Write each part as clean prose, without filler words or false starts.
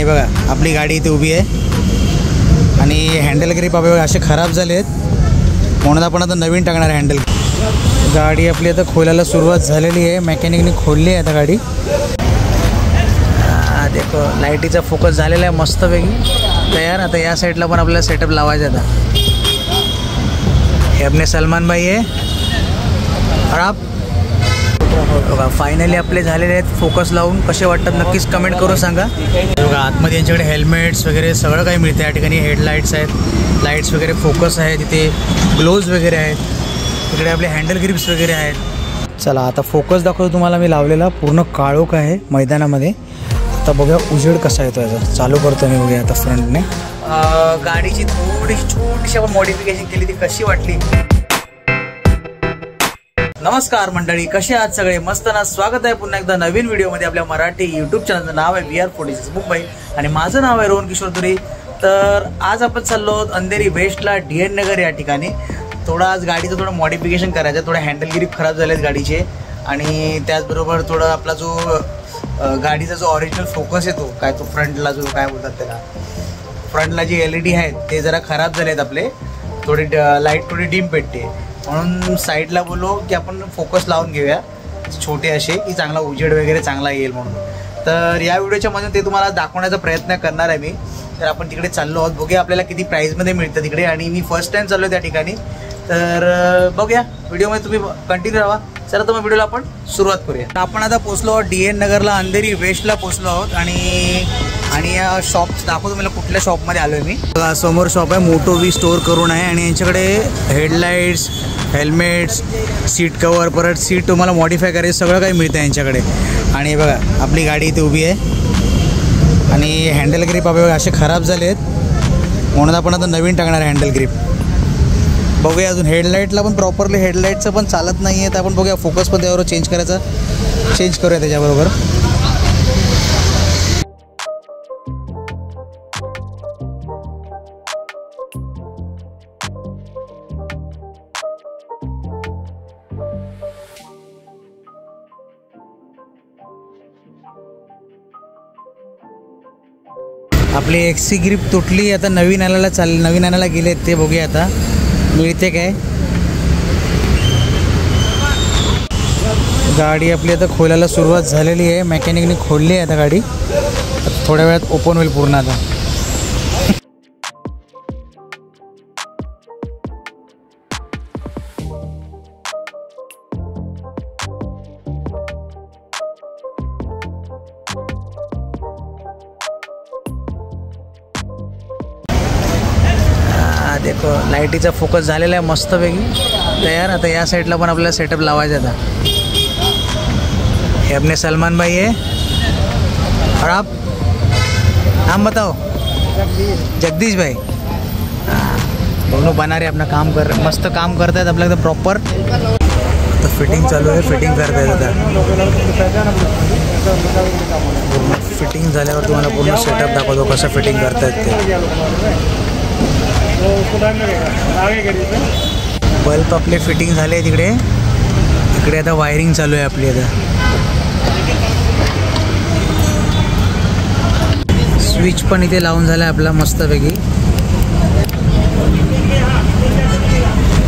आणि बघा आपली गाडी इथे उभी आहे आणि हँडल ग्रिप बघा असे खराब झाले आहेत म्हणून आपण आता नवीन टाकणार आहे हँडल. गाडी आपली आता खोलायला सुरुवात झालेली आहे, मेकॅनिकने खोलली आहे आता गाडी. देखो लाईटीचा फोकस झालेला आहे मस्तपैकी तयार. आता या साईडला पण आपल्याला सेटअप लावायचा आता. हे आपले सलमान भाई आहे और आप बघा फायनली आपले झालेले आहेत फोकस लावून. कसे वाटतात नक्कीच कमेंट करून सांगा. बघा आतमध्ये यांच्याकडे हेल्मेट्स वगैरे सगळं काही मिळतं. या ठिकाणी हेडलाईट्स आहेत, लाईट्स वगैरे फोकस आहे, तिथे ग्लोव्ज वगैरे आहेत, तिकडे आपले हँडल ग्रिप्स वगैरे आहेत. चला आता फोकस दाखवतो तुम्हाला मी लावलेला. पूर्ण काळोख आहे मैदानामध्ये. आता बघूया उजेड कसा येतो याचा. चालू करतो मी बघूया आता फ्रंटने. गाडीची थोडीशी छोटीशी आपण मॉडिफिकेशन केली ती कशी वाटली. नमस्कार मंडळी, कसे आहात सगळे? मस्त ना. स्वागत आहे पुन्हा एकदा नवीन व्हिडिओमध्ये आपल्या मराठी यूट्यूब चॅनलचं नाव आहे VR46 मुंबई आणि माझं नाव आहे रोहन किशोर तुरी. तर आज आपण चाललो आहोत अंधेरी वेस्टला DN नगर या ठिकाणी. थोडं आज गाडीचं थोडं मॉडिफिकेशन करायचं आहे. थोडे हँडल ग्रिप खराब झाले आहेत गाडीचे आणि त्याचबरोबर थोडं आपला जो गाडीचा जो ओरिजिनल फोकस येतो काय तो फ्रंटला जो काय बोलतात त्याला, फ्रंटला जी LED आहेत ते जरा खराब झाले आहेत आपले. थोडी लाईट थोडी डीम पेटते म्हणून साईडला बोललो की आपण फोकस लावून घेऊया छोटे असे की चांगला उजेड वगैरे चांगला येईल म्हणून. तर या व्हिडिओच्या मधून ते तुम्हाला दाखवण्याचा प्रयत्न करणार आहे मी. तर आपण तिकडे चाललो आहोत, बघूया आपल्याला किती प्राईजमध्ये मिळतं तिकडे. आणि मी फर्स्ट टाइम चाललो त्या ठिकाणी. तर बघूया व्हिडिओमध्ये तुम्ही कंटिन्यू राहा. चला तर मग व्हिडिओला आपण सुरुवात करूया. आपण आता पोचलो आहोत DN नगरला, अंधेरी वेस्टला पोचलो आहोत. आणि या शॉप दाखवतो मला कुठल्या शॉपमध्ये आलो आहे मी. समोर शॉप आहे मोटो V स्टोअर करून आहे आणि यांच्याकडे हेडलाईट्स, हेल्मेट्स, सीट कवर, परत सीट तुम्हाला मॉडिफाय करायचं सगळं काही मिळतं यांच्याकडे. आणि बघा आपली गाडी इथे उभी आहे आणि हँडल ग्रिप बघा असे खराब झाले आहेत म्हणून आपण आता नवीन टाकणार आहे हँडल ग्रिप. बघूया अजून हेडलाईटला पण प्रॉपरली हेडलाईटचं पण चालत नाही आहे. तर आपण बघूया फोकस पण त्यावर चेंज करायचा, चेंज करूया त्याच्याबरोबर. आपली XC ग्रिप तुटली, आता नवीन आणायला गेले ते बघूया आता मिळते काय. गाडी आपली आता खोलायला सुरुवात झालेली आहे, मेकॅनिकने खोलली आहे आता गाडी. थोड्या वेळात ओपन होईल पूर्ण आता. देखो लाईटीचा फोकस झालेला आहे मस्तपैकी तयार. आता या साईडला पण आपल्याला सेटअप लावायचा आता. हे अपने सलमान भाई है और आप नाम बताओ. जगदीश भाई. दोनों बना रहे अपना काम कर, मस्त काम करतायत आपल्या एकदम प्रॉपर. तर फिटिंग चालू आहे, फिटिंग करतायत आता. फिटिंग झाल्यावर तुम्हाला पूर्ण सेटअप दाखवतो कसं फिटिंग करतायत ते. बल्ब आपले फिटिंग झाले आहे तिकडे. इकडे आता वायरिंग चालू आहे आपली. आता स्विच पण इथे लावून झाला आहे आपला मस्तपैकी.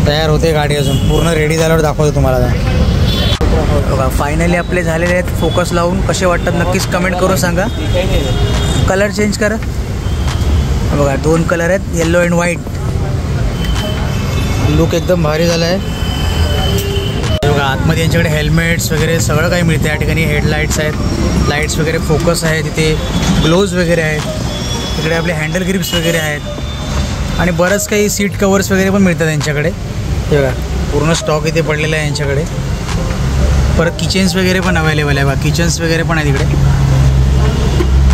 तयार होते गाडी, अजून पूर्ण रेडी झाल्यावर दाखवतो तुम्हाला. बघा फायनली आपले झालेले आहेत फोकस लावून. कसे वाटतात नक्कीच कमेंट करून सांगा. कलर चेंज करा. बघा 2 कलर आहेत, येल्लो अँड व्हाईट. लुक एकदम भारी झाला आहे. बघा आतमध्ये यांच्याकडे हेल्मेट्स वगैरे सगळं काही मिळतं. या ठिकाणी हेडलाईट्स आहेत, लाईट्स वगैरे फोकस आहे, तिथे ग्लोव्ज वगैरे आहेत, तिकडे आपले हँडल ग्रिप्स वगैरे आहेत आणि बरंच काही सीट कवर्स वगैरे पण मिळतात यांच्याकडे. हे बघा पूर्ण स्टॉक इथे पडलेला आहे यांच्याकडे. परत किचन्स वगैरे पण अवेलेबल आहे. बघा किचन्स वगैरे पण आहे तिकडे.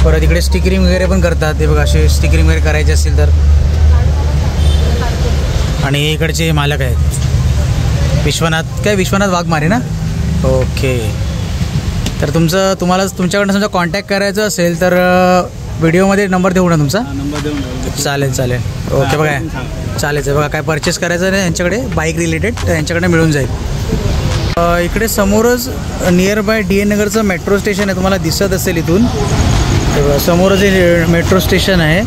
परत इकडे स्टिकरिंग वगैरे पण करतात. ते बघा असे स्टिकरिंग वगैरे करायचे असतील तर. आणि इकडचे मालक आहेत विश्वनाथ वाघमारे ना. ओके. तर तुमच्याकडनं समजा कॉन्टॅक्ट करायचं असेल तर व्हिडिओमध्ये नंबर देऊ ना तुमचा. नंबर देऊन चालेल. ओके बघा चालेल. बघा काय परचेस करायचं नाही यांच्याकडे बाईक रिलेटेड तर यांच्याकडे मिळून जाईल. इकडे समोरच नियर बाय DN नगरचं मेट्रो स्टेशन आहे, तुम्हाला दिसत असेल इथून. समोरच मेट्रो स्टेशन आहे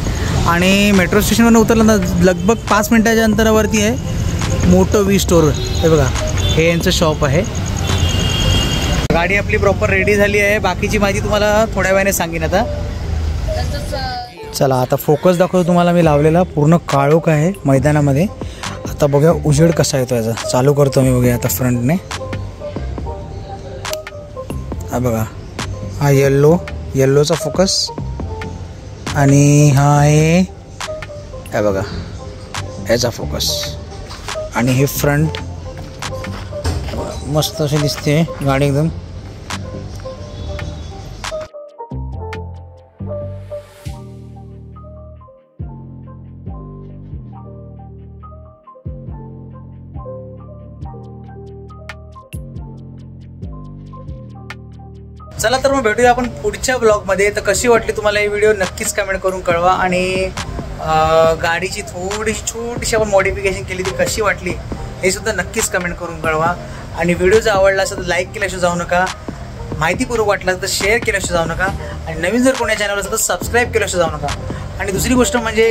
आणि मेट्रो स्टेशनवरून उतरलं ना लगभग 5 मिनिटाच्या अंतरावरती आहे मोटो वी स्टोअर. हे बघा, हे यांचं शॉप आहे. गाडी आपली प्रॉपर रेडी झाली आहे. बाकीची माहिती तुम्हाला थोड्या वेळाने सांगेन. आता चला, आता फोकस दाखवतो तुम्हाला मी लावलेला. पूर्ण काळोख आहे मैदानामध्ये. आता बघूया उजेड कसा येतो याचा. चालू करतो मी, बघूया आता फ्रंटने. हा बघा, हा येल्लोचा फोकस आणि हा आहे हा बघा याचा फोकस. आणि हे फ्रंट मस्त अशी दिसते गाडी एकदम. चला तर मग भेटूया आपण पुढच्या ब्लॉगमध्ये. तर कशी वाटली तुम्हाला ही व्हिडिओ नक्कीच कमेंट करून कळवा. आणि गाडीची थोडीशी छोटीशी आपण मॉडिफिकेशन केली ती कशी वाटली हे सुद्धा नक्कीच कमेंट करून कळवा. आणि व्हिडिओ जर आवडला असेल तर लाईक केल्याशिवाय जाऊ नका. माहितीपूर्वक वाटलं तर शेअर केल्याशिवाय जाऊ नका. आणि नवीन जर कोणी चॅनल असेल तर सबस्क्राईब केल्याशिवाय जाऊ नका. आणि दुसरी गोष्ट म्हणजे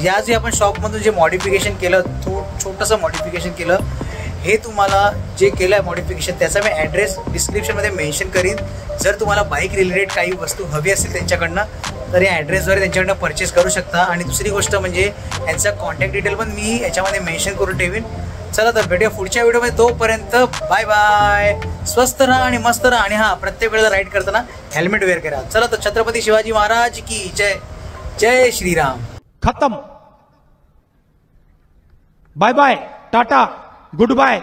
या जे आपण शॉपमधून जे मॉडिफिकेशन केलं, छोटंसं मॉडिफिकेशन केलं, हे तुम्हाला जे केलं आहे मॉडिफिकेशन त्याचा मी ॲड्रेस डिस्क्रिप्शनमध्ये मेन्शन करीन. जर तुम्हाला बाईक रिलेटेड काही वस्तू हवी असेल त्यांच्याकडनं तर या ॲड्रेसद्वारे त्यांच्याकडनं परचेस करू शकता. आणि दुसरी गोष्ट म्हणजे यांचा कॉन्टॅक्ट डिटेल पण मी याच्यामध्ये मेन्शन करून ठेवीन. चला तर भेटूया पुढच्या व्हिडिओमध्ये. तोपर्यंत बाय बाय. स्वस्त राहा आणि मस्त राहा. आणि हां, प्रत्येक वेळेला राईड करताना हेल्मेट वेअर करा. चला तर छत्रपती शिवाजी महाराज की जय. जय श्रीराम. खत्म. Bye bye, tata, good bye.